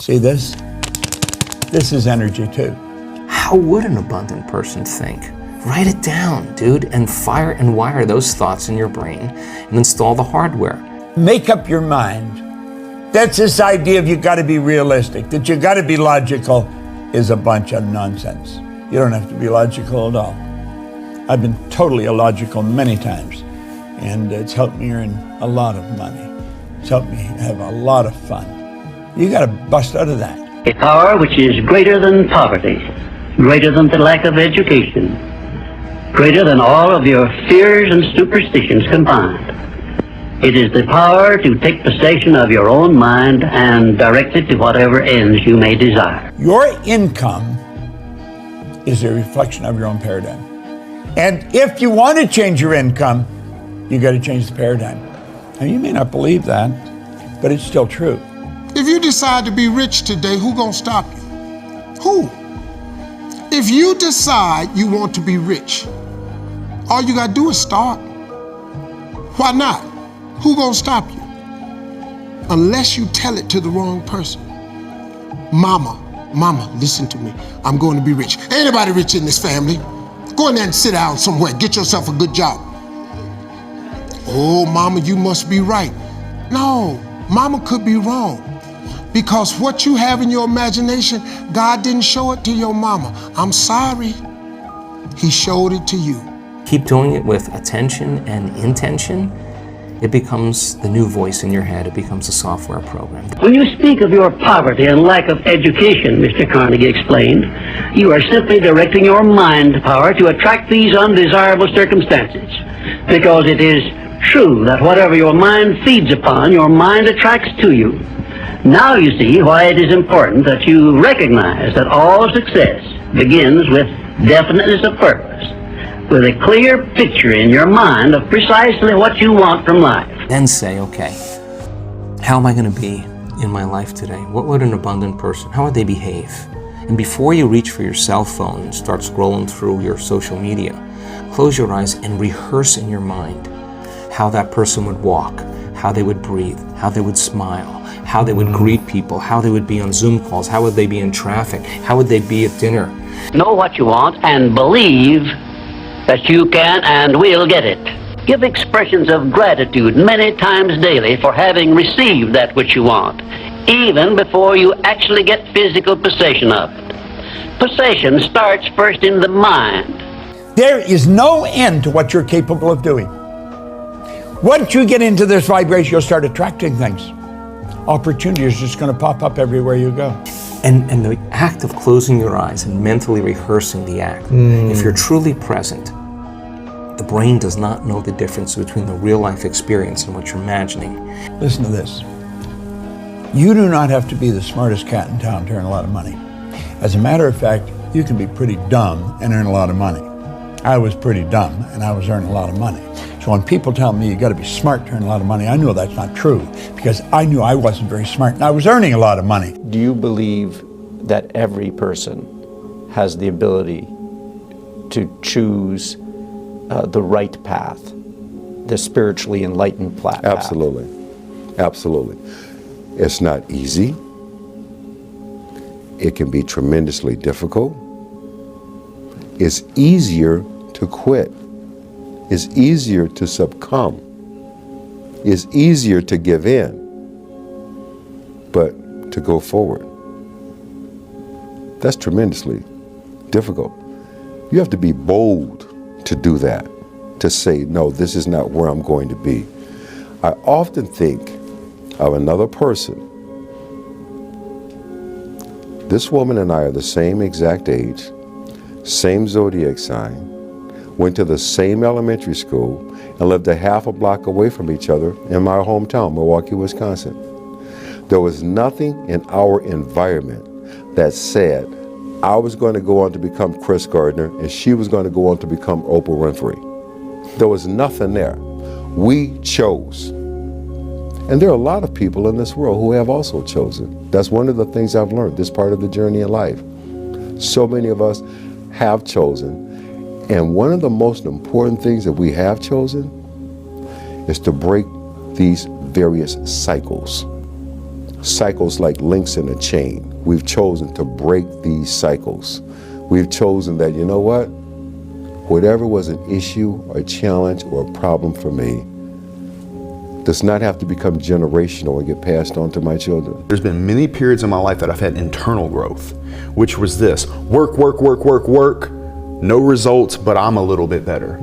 See this? This is energy too. How would an abundant person think? Write it down, dude, and fire and wire those thoughts in your brain and install the hardware. Make up your mind. That's this idea of you got to be realistic, that you got to be logical is a bunch of nonsense. You don't have to be logical at all. I've been totally illogical many times, and it's helped me earn a lot of money. It's helped me have a lot of fun. You got to bust out of that. A power which is greater than poverty, greater than the lack of education, greater than all of your fears and superstitions combined. It is the power to take possession of your own mind and direct it to whatever ends you may desire. Your income is a reflection of your own paradigm. And if you want to change your income, you got to change the paradigm. Now, you may not believe that, but it's still true. If you decide to be rich today, who gonna stop you? Who? If you decide you want to be rich, all you gotta do is start. Why not? Who gonna stop you? Unless you tell it to the wrong person. Mama, listen to me. I'm going to be rich. Ain't anybody rich in this family. Go in there and sit down somewhere. Get yourself a good job. Oh, mama, you must be right. No, mama could be wrong. Because what you have in your imagination, God didn't show it to your mama. I'm sorry. He showed it to you. Keep doing it with attention and intention. It becomes the new voice in your head. It becomes a software program. When you speak of your poverty and lack of education, Mr. Carnegie explained, you are simply directing your mind power to attract these undesirable circumstances. Because it is true that whatever your mind feeds upon, your mind attracts to you. Now you see why it is important that you recognize that all success begins with definiteness of purpose, with a clear picture in your mind of precisely what you want from life. Then say, okay, how am I going to be in my life today? What would an abundant person, how would they behave? And before you reach for your cell phone and start scrolling through your social media, close your eyes and rehearse in your mind how that person would walk, how they would breathe, how they would smile, how they would greet people, how they would be on Zoom calls, how would they be in traffic, how would they be at dinner. Know what you want and believe that you can and will get it. Give expressions of gratitude many times daily for having received that which you want, even before you actually get physical possession of it. Possession starts first in the mind. There is no end to what you're capable of doing. Once you get into this vibration, you'll start attracting things. Opportunity is just going to pop up everywhere you go. And the act of closing your eyes and mentally rehearsing the act, if you're truly present, the brain does not know the difference between the real life experience and what you're imagining. Listen to this. You do not have to be the smartest cat in town to earn a lot of money. As a matter of fact, you can be pretty dumb and earn a lot of money. I was pretty dumb and I was earning a lot of money. So when people tell me you got to be smart to earn a lot of money, I know that's not true because I knew I wasn't very smart and I was earning a lot of money. Do you believe that every person has the ability to choose the right path, the spiritually enlightened path? Absolutely. Absolutely. It's not easy. It can be tremendously difficult. It's easier to quit. It's easier to succumb. It's easier to give in, but to go forward, that's tremendously difficult. You have to be bold to do that, to say, no, this is not where I'm going to be. I often think of another person. This woman and I are the same exact age, same zodiac sign, went to the same elementary school, and lived a half a block away from each other in my hometown, Milwaukee, Wisconsin. There was nothing in our environment that said I was going to go on to become Chris Gardner and she was going to go on to become Oprah Winfrey. There was nothing there. We chose. And there are a lot of people in this world who have also chosen. That's one of the things I've learned, this part of the journey in life. So many of us have chosen. And one of the most important things that we have chosen is to break these various cycles. cycles like links in a chain. We've chosen to break these cycles. We've chosen that, you know what? Whatever was an issue, or a challenge, or a problem for me does not have to become generational and get passed on to my children. There's been many periods in my life that I've had internal growth, which was this: work, work, work, work, work, no results, but I'm a little bit better.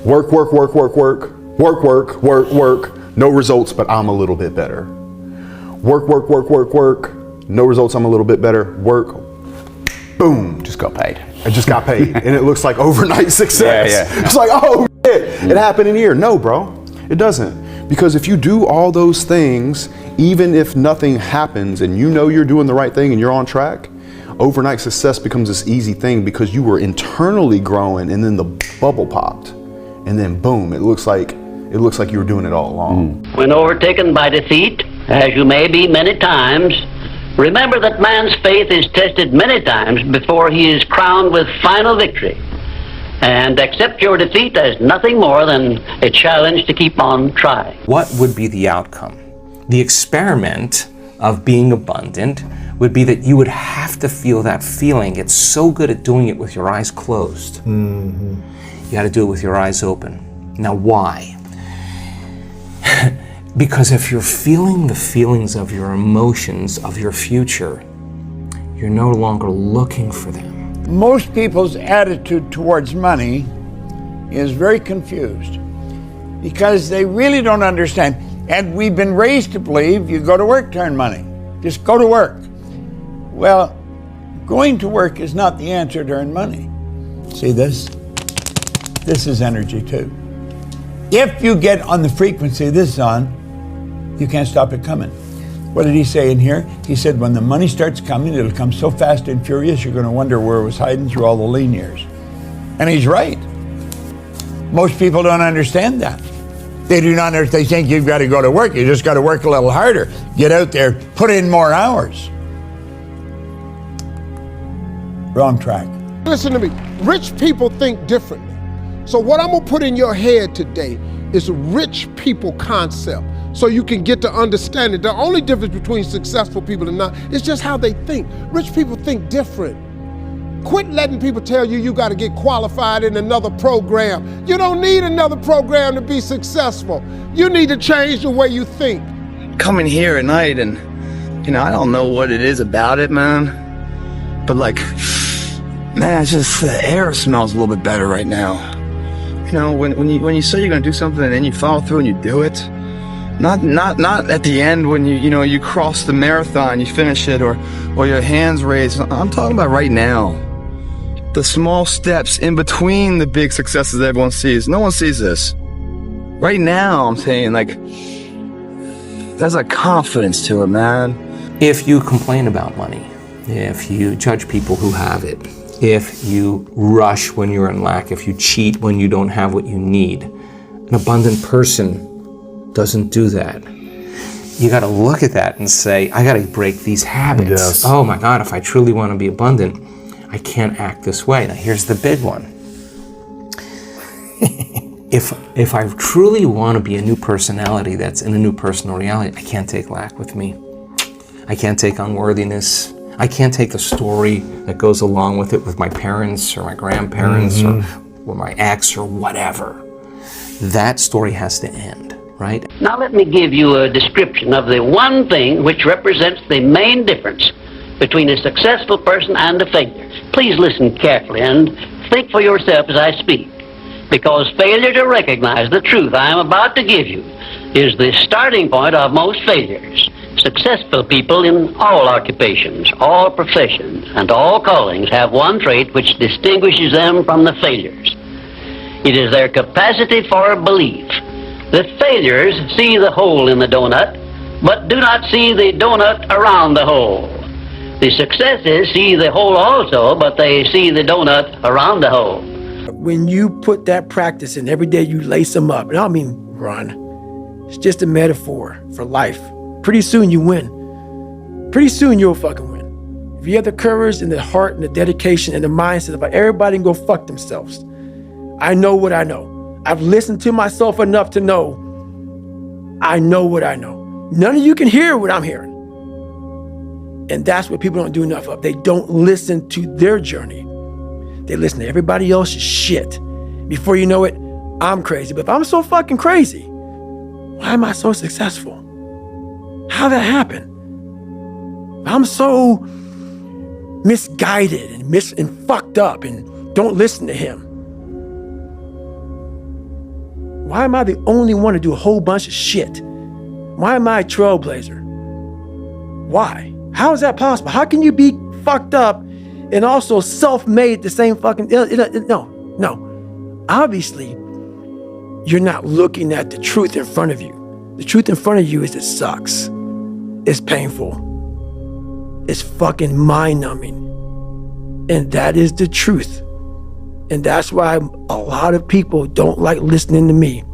Work, work, work, work, work, work, work, work, work, no results, but I'm a little bit better. Work, work, work, work, work, no results, I'm a little bit better. Work, boom, Just got paid. I just got paid. And it looks like overnight success. Yeah. It's like, oh shit, it happened in a year. No, bro, it doesn't. Because if you do all those things, even if nothing happens and you know you're doing the right thing and you're on track, overnight success becomes this easy thing because you were internally growing and then the bubble popped. And then boom, it looks like you were doing it all along. When overtaken by defeat, as you may be many times, remember that man's faith is tested many times before he is crowned with final victory. And accept your defeat as nothing more than a challenge to keep on trying. What would be the outcome? The experiment of being abundant would be that you would have to feel that feeling. It's so good at doing it with your eyes closed. You got to do it with your eyes open. Now, why? Because if you're feeling the feelings of your emotions, of your future, you're no longer looking for them. Most people's attitude towards money is very confused because they really don't understand. And we've been raised to believe you go to work to earn money. Just go to work. Well, going to work is not the answer to earn money. See this? This is energy too. If you get on the frequency this is on, you can't stop it coming. What did he say in here? He said, when the money starts coming, it'll come so fast and furious, you're going to wonder where it was hiding through all the lean years. And he's right. Most people don't understand that. They do not understand. They think you've got to go to work. You just got to work a little harder. Get out there, put in more hours. Wrong track. Listen to me. Rich people think differently. So what I'm going to put in your head today is a rich people concept, so you can get to understand it. The only difference between successful people and not is just how they think. Rich people think different. Quit letting people tell you you got to get qualified in another program. You don't need another program to be successful. You need to change the way you think. Coming here at night and, I don't know what it is about it, man. But man, it's just the air smells a little bit better right now. When you say you're gonna do something and then you follow through and you do it, not at the end when you cross the marathon, you finish it, or your hands raised. I'm talking about right now. The small steps in between the big successes that everyone sees. No one sees this. Right now, I'm saying, there's a confidence to it, man. If you complain about money, if you judge people who have it, if you rush when you're in lack, if you cheat when you don't have what you need, an abundant person doesn't do that. You got to look at that and say, I got to break these habits. Yes. Oh my God, if I truly want to be abundant, I can't act this way. Now here's the big one. If I truly want to be a new personality that's in a new personal reality, I can't take lack with me. I can't take unworthiness. I can't take the story that goes along with it with my parents or my grandparents or my ex or whatever. That story has to end, right? Now let me give you a description of the one thing which represents the main difference between a successful person and a failure. Please listen carefully and think for yourself as I speak, because failure to recognize the truth I am about to give you is the starting point of most failures. Successful people in all occupations, all professions, and all callings have one trait which distinguishes them from the failures. It is their capacity for belief. The failures see the hole in the donut, but do not see the donut around the hole. The successes see the hole also, but they see the donut around the hole. When you put that practice in, every day you lace them up, and I don't mean run. It's just a metaphor for life. Pretty soon you win. Pretty soon you'll fucking win. If you have the courage and the heart and the dedication and the mindset about everybody can go fuck themselves. I know what I know. I've listened to myself enough to know I know what I know. None of you can hear what I'm hearing. And that's what people don't do enough of. They don't listen to their journey. They listen to everybody else's shit. Before you know it, I'm crazy. But if I'm so fucking crazy, why am I so successful? How'd that happen? I'm so misguided and fucked up and don't listen to him. Why am I the only one to do a whole bunch of shit? Why am I a trailblazer? Why? How is that possible? How can you be fucked up and also self-made at the same fucking... No. Obviously, you're not looking at the truth in front of you. The truth in front of you is it sucks. It's painful. It's fucking mind-numbing. And that is the truth. And that's why a lot of people don't like listening to me.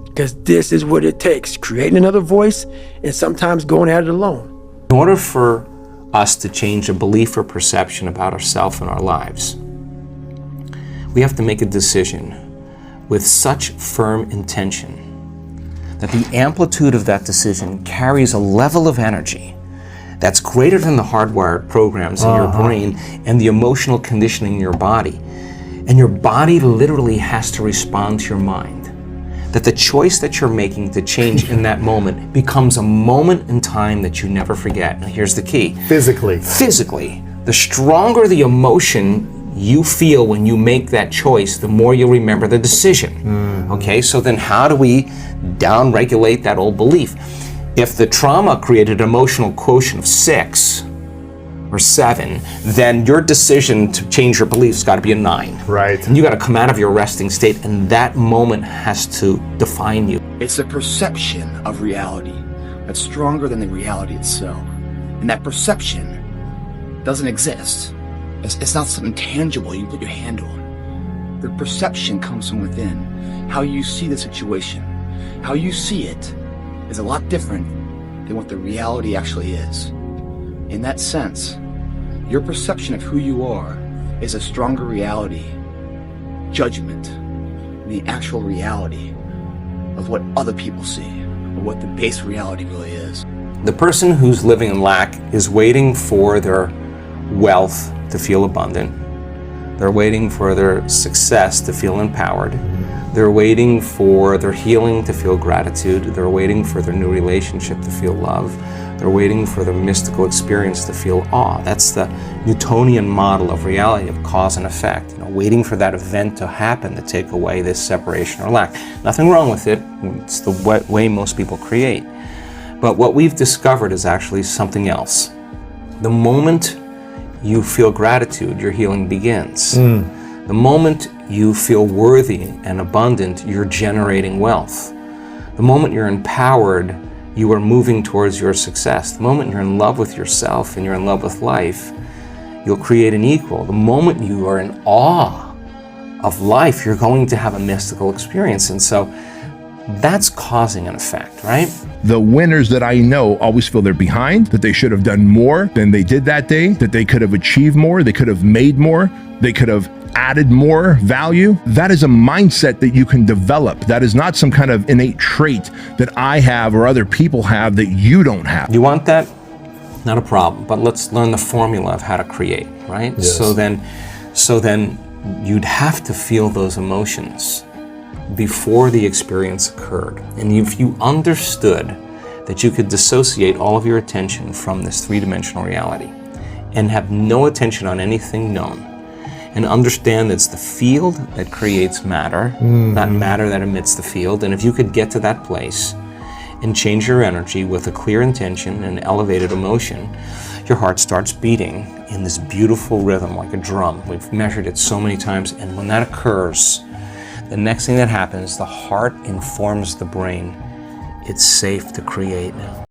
Because this is what it takes. Creating another voice and sometimes going at it alone. In order for us to change a belief or perception about ourselves and our lives, we have to make a decision with such firm intention that the amplitude of that decision carries a level of energy that's greater than the hardwired programs in your brain and the emotional conditioning in your body. And your body literally has to respond to your mind. That the choice that you're making to change in that moment becomes a moment in time that you never forget. Now here's the key. Physically, the stronger the emotion you feel when you make that choice, the more you'll remember the decision. Okay, so then how do we down-regulate that old belief? If the trauma created an emotional quotient of 6 or 7, then your decision to change your beliefs got to be a 9. Right. And you got to come out of your resting state, and that moment has to define you. It's a perception of reality that's stronger than the reality itself. And that perception doesn't exist. It's not something tangible you put your hand on. The perception comes from within. How you see the situation, how you see it is a lot different than what the reality actually is. In that sense, your perception of who you are is a stronger reality, judgment, than the actual reality of what other people see, or what the base reality really is. The person who's living in lack is waiting for their wealth to feel abundant. They're waiting for their success to feel empowered. They're waiting for their healing to feel gratitude. They're waiting for their new relationship to feel love. They're waiting for the mystical experience to feel awe. That's the Newtonian model of reality, of cause and effect. Waiting for that event to happen to take away this separation or lack. Nothing wrong with it. It's the way most people create. But what we've discovered is actually something else. The moment you feel gratitude, your healing begins. The moment you feel worthy and abundant, you're generating wealth. The moment you're empowered, you are moving towards your success. The moment you're in love with yourself and you're in love with life, you'll create an equal. The moment you are in awe of life, you're going to have a mystical experience. And so that's causing an effect, right? The winners that I know always feel they're behind, that they should have done more than they did that day, that they could have achieved more, they could have made more, they could have added more value. That is a mindset that you can develop. That is not some kind of innate trait that I have or other people have that you don't have. You want that? Not a problem, but let's learn the formula of how to create, right? Yes. So then you'd have to feel those emotions before the experience occurred. And if you understood that you could dissociate all of your attention from this three-dimensional reality and have no attention on anything known, and understand it's the field that creates matter, not matter that emits the field. And if you could get to that place and change your energy with a clear intention and elevated emotion, your heart starts beating in this beautiful rhythm like a drum. We've measured it so many times, and when that occurs, the next thing that happens, the heart informs the brain, it's safe to create now.